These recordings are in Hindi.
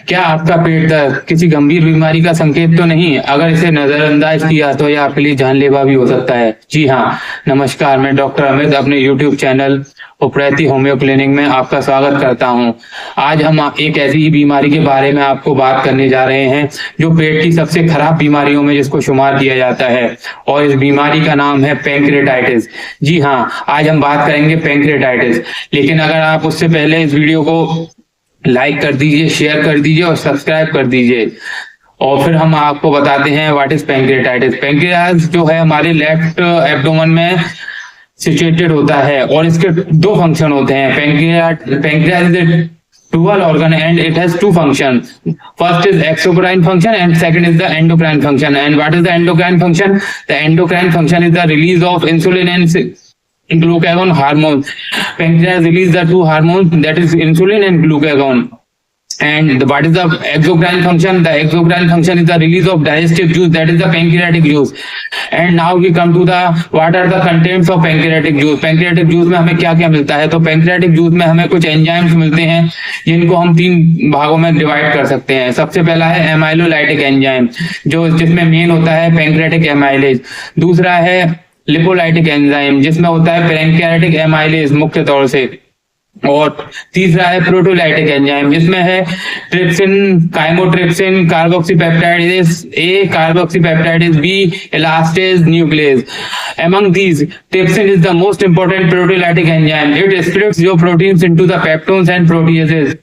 क्या आपका पेट दर्द किसी गंभीर बीमारी का संकेत तो नहीं? अगर इसे नजरअंदाज किया तो यह आपके लिए जानलेवा भी हो सकता है। जी हाँ, नमस्कार, मैं डॉक्टर अमित अपने यूट्यूब चैनल उपरैती होम्यो क्लिनिक में आपका स्वागत करता हूं। आज हम एक ऐसी बीमारी के बारे में आपको बात करने जा रहे हैं जो पेट की सबसे खराब बीमारियों में जिसको शुमार किया जाता है, और इस बीमारी का नाम है पैंक्रेटाइटिस। जी हाँ, आज हम बात करेंगे पैंक्रेटाइटिस। लेकिन अगर आप उससे पहले इस वीडियो को लाइक कर दीजिए, शेयर कर दीजिए और सब्सक्राइब कर दीजिए। और फिर हम आपको बताते हैं व्हाट इज पैंक्रेटाइटिस। पैंक्रियास जो है हमारे लेफ्ट एब्डोमेन में सिचुएटेड होता है और इसके दो फंक्शन होते हैं। Pancreas is a dual organ and it has two functions. First is exocrine function and second is the endocrine function. And what is the endocrine function? The endocrine function is the release of insulin and glucagon hormones. Pancreas release the two hormones, that is insulin and glucagon. And what is the exocrine function? The exocrine function is the release of digestive juice, that is the pancreatic juice. And now we come to the what are the contents of pancreatic juice. pancreatic juice में हमें क्या क्या मिलता है? तो pancreatic juice में हमें कुछ एंजाइम्स मिलते हैं जिनको हम तीन भागों में डिवाइड कर सकते हैं। सबसे पहला है एमाइलोलाइटिक एंजाइम, जो जिसमें मेन होता है पैंक्रेटिक एमाइलेज। दूसरा है लिपोलाइटिक एंजाइम जिसमें होता है पैंक्रेटिक एमाइलेज मुख्य तौर से। और तीसरा है प्रोटोलाइटिक एंजाइम जिसमें है trypsin, chymotrypsin, carboxypeptidase A, carboxypeptidase B, elastase, nucleus. Among these, trypsin is the most important proteolytic enzyme. It splits your proteins into the peptones and proteases.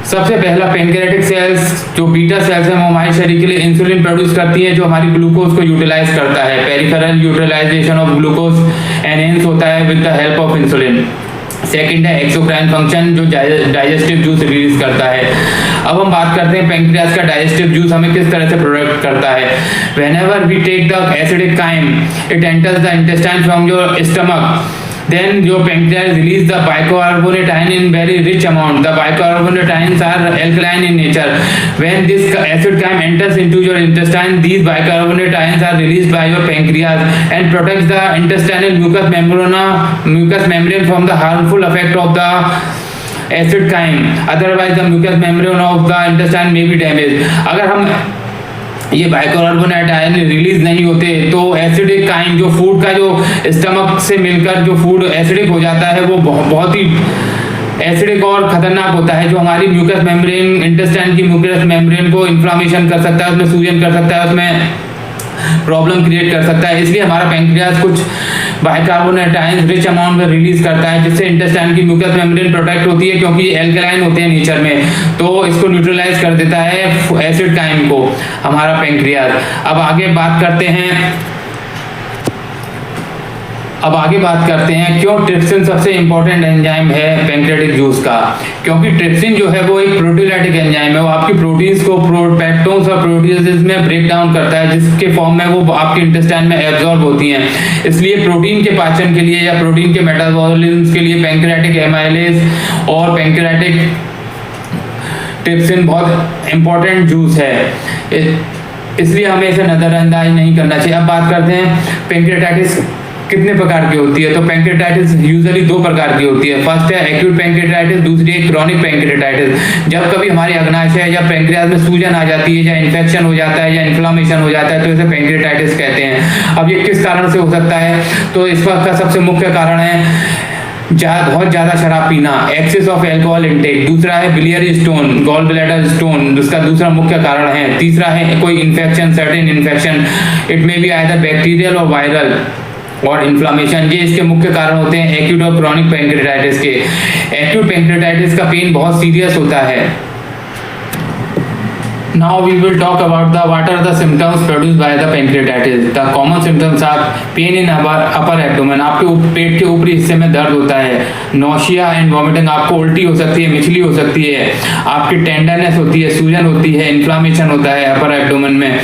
सबसे पहला पैंक्रेटिक सेल्स जो बीटा सेल्स हैं वो हमारे शरीर के लिए इंसुलिन प्रोड्यूस करती है जो हमारी ग्लूकोज को यूटिलाइज करता है। Peripheral utilization of glucose enhance होता है with the help of insulin. Second है एक्सोक्राइन फंक्शन जो डाइजेस्टिव जूस रिलीज करता है। अब हम बात करते हैं पैंक्रियास का डाइजेस्टिव जूस हमें किस तरह से प्रोडक्ट करता है। Whenever we take the acidic chyme it enters the intestine from your stomach, then your pancreas release the bicarbonate ion in very rich amount. The bicarbonate ions are alkaline in nature. When this acid chyme enters into your intestine, these bicarbonate ions are released by your pancreas and protects the intestinal mucous membrane from the harmful effect of the acid chyme. Otherwise the mucous membrane of the intestine may be damaged. अगर हम ये बाइकार्बोनेट आयन रिलीज नहीं होते तो एसिडिक काइम जो फूड का जो स्टमक से मिलकर जो फूड एसिडिक हो जाता है वो बहुत ही एसिडिक और खतरनाक होता है, जो हमारी म्यूकस मेम्ब्रेन, इंटेस्टाइन की म्यूकस मेम्ब्रेन को इन्फ्लामेशन कर सकता है, उसमें सूजन कर सकता है, उसमें प्रॉब्लम क्रिएट कर सकता है। इसलिए हमारा पैंक्रियास कुछ बाइकार्बोनेट आयंस रिच अमाउंट में रिलीज करता है जिससे इंटेस्टाइन की म्यूकस मेम्ब्रेन प्रोटेक्ट होती है, क्योंकि एल्कलाइन होते हैं नेचर में, तो इसको न्यूट्रलाइज कर देता है एसिड काइम को हमारा पैंक्रियास। अब आगे बात करते हैं क्यों ट्रिप्सिन सबसे इंपॉर्टेंट एंजाइम है पैंक्रेटिक जूस का। क्योंकि ट्रिप्सिन जो है वो एक प्रोटीलाइटिक एंजाइम है, वो आपकी प्रोटीन्स को पेप्टोन्स और प्रोटीजेस में ब्रेक डाउन करता है जिसके फॉर्म में वो आपके इंटेस्टाइन में एब्जॉर्ब होती हैं। इसलिए प्रोटीन के पाचन के लिए या प्रोटीन के मेटाबॉलिज्म के लिए पैंक्रेटिक एमाइलेज और पैंक्रेटिक ट्रिप्सिन बहुत इंपॉर्टेंट जूस है, इसलिए हमें इसे नजरअंदाज नहीं करना चाहिए। अब बात करते हैं पैंक्रेटाइटिस कितने प्रकार की होती है। तो पैंक्रेटाइटिस यूजुअली दो प्रकार की होती है। फर्स्ट है एक्यूट पैंक्रेटाइटिस, दूसरी है क्रॉनिक पैंक्रेटाइटिस। जब कभी हमारी अग्नाशय या पैंक्रियास में सूजन आ जाती है या इन्फेक्शन हो जाता है या इन्फ्लामेशन हो जाता है तो इसे पैंक्रेटाइटिस कहते हैं। अब ये किस कारण से हो सकता है, तो इसका सबसे मुख्य कारण है बहुत ज्यादा शराब पीना, एक्सेस ऑफ एल्कोहल इनटेक। दूसरा है biliary stone, gall bladder stone, जिसका दूसरा मुख्य कारण है। तीसरा है कोई infection, certain infection, it may be either bacterial और वायरल और इन्फ्लामेशन। ये इसके मुख्य कारण होते हैं एक्यूट और क्रॉनिक पैंक्रेटाइटिस के। एक्यूट पैंक्रेटाइटिस का पेन बहुत सीरियस होता है। Now we will talk about what are the symptoms produced by the pancreatitis. The common symptoms are pain in upper abdomen. आपके पेट के ऊपरी हिस्से में दर्द होता है। Nausea and vomiting, आपको उल्टी हो सकती है, मिचली हो सकती है, आपकी टेंडरनेस होती है, सूजन होती है, इन्फ्लामेशन होता है अपर एब्डोमेन में,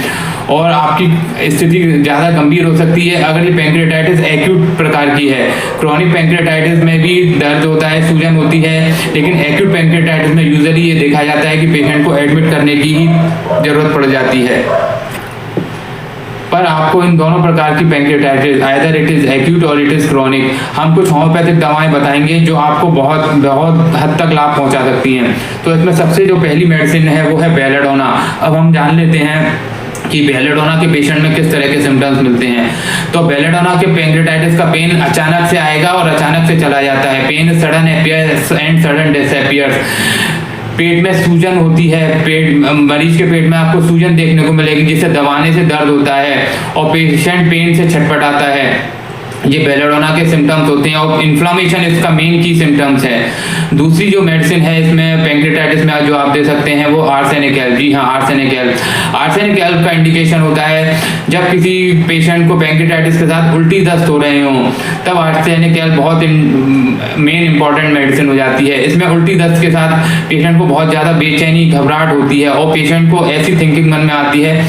और आपकी स्थिति ज़्यादा गंभीर हो सकती है अगर ये पैंक्रेटाइटिस एक्यूट प्रकार की है। क्रॉनिक पैंक्रेटाइटिस में भी दर्द होता है, सूजन होती है, लेकिन एक्यूट पैंक्रेटाइटिस में यूजुअली ये देखा जाता है कि पेशेंट को एडमिट करने की ही जरूरत पड़ जाती है। पर अगर आपको इन दोनों प्रकार की pancreatitis, either it is acute और इट इज क्रॉनिक, हम कुछ होम्योपैथिक दवाएं बताएंगे जो आपको बहुत बहुत हद तक लाभ पहुंचा सकती हैं। तो इसमें सबसे जो पहली मेडिसिन है वो है बेलाडोना। अब हम जान लेते हैं कि बेलाडोना के पेशेंट में किस तरह के सिम्टम्स मिलते हैं। तो बेलाडोना के पैंक्रेटाइटिस का पेन अचानक से आएगा और अचानक से चला जाता है। Pain sudden appears and sudden disappears. पेट में सूजन होती है, मरीज के पेट में आपको सूजन देखने को मिलेगी जिससे दबाने से दर्द होता है और पेशेंट पेन से छटपटाता है। ये बेलाडोना के सिम्टम्स होते हैं और इन्फ्लामेशन इसका मेन की सिम्टम्स है। दूसरी जो मेडिसिन है इसमें पैंक्रेटाइटिस में जो आप दे सकते हैं वो आर्सेनिक एल्ब। जी हाँ, आर्सेनिक एल्ब। आर्सेनिक एल्ब का इंडिकेशन होता है जब किसी पेशेंट को पैंक्रेटाइटिस के साथ उल्टी दस्त हो रहे हों, तब आर्सेनिक एल्ब बहुत मेन इंपॉर्टेंट मेडिसिन हो जाती है। इसमें उल्टी दस्त के साथ पेशेंट को बहुत ज़्यादा बेचैनी, घबराहट होती है और पेशेंट को ऐसी थिंकिंग मन में आती है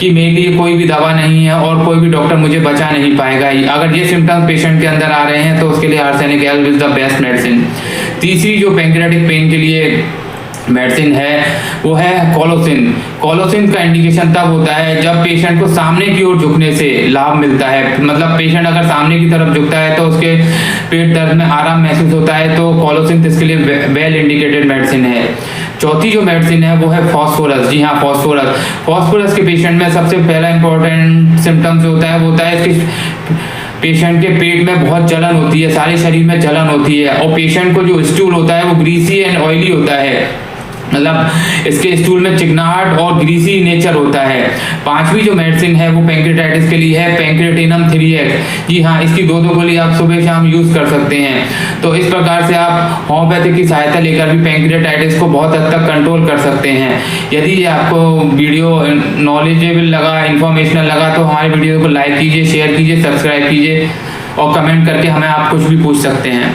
कि मेरे लिए कोई भी दवा नहीं है और कोई भी डॉक्टर मुझे बचा नहीं पाएगा। अगर ये सिम्टम्स पेशेंट के अंदर आ रहे हैं तो उसके लिए arsenic Elbe is the best medicine. तीसरी जो पैंक्रेटिक पेन के लिए मेडिसिन है वो है कोलोसिन। कोलोसिन का इंडिकेशन तब होता है जब पेशेंट को सामने की ओर झुकने से लाभ मिलता है। मतलब पेशेंट अगर सामने की तरफ झुकता है तो उसके पेट दर्द में आराम महसूस होता है, तो कोलोसिन इसके लिए वेल इंडिकेटेड मेडिसिन है। चौथी जो मेडिसिन है वो है फॉस्फोरस। जी हाँ, फॉस्फोरस। फॉस्फोरस के पेशेंट में सबसे पहला इंपॉर्टेंट सिम्टम्स जो होता है वो होता है इसके पेशेंट के पेट में बहुत जलन होती है, सारे शरीर में जलन होती है और पेशेंट को जो स्टूल होता है वो ग्रीसी एंड ऑयली होता है। मतलब इसके स्टूल में चिकनाहट और ग्रीसी नेचर होता है। पांचवी जो मेडिसिन है वो पैंक्रेटाइटिस के लिए है पैंक्रेटिनम 3x। जी हाँ, इसकी दो गोली आप सुबह शाम यूज कर सकते हैं। तो इस प्रकार से आप होम्योपैथी की सहायता लेकर भी पैंक्रेटाइटिस को बहुत हद तक कंट्रोल कर सकते हैं। यदि ये आपको वीडियो नॉलेजेबल लगा, इंफॉर्मेशनल लगा, तो हमारे वीडियो को लाइक कीजिए, शेयर कीजिए, सब्सक्राइब कीजिए और कमेंट करके हमें आप कुछ भी पूछ सकते हैं।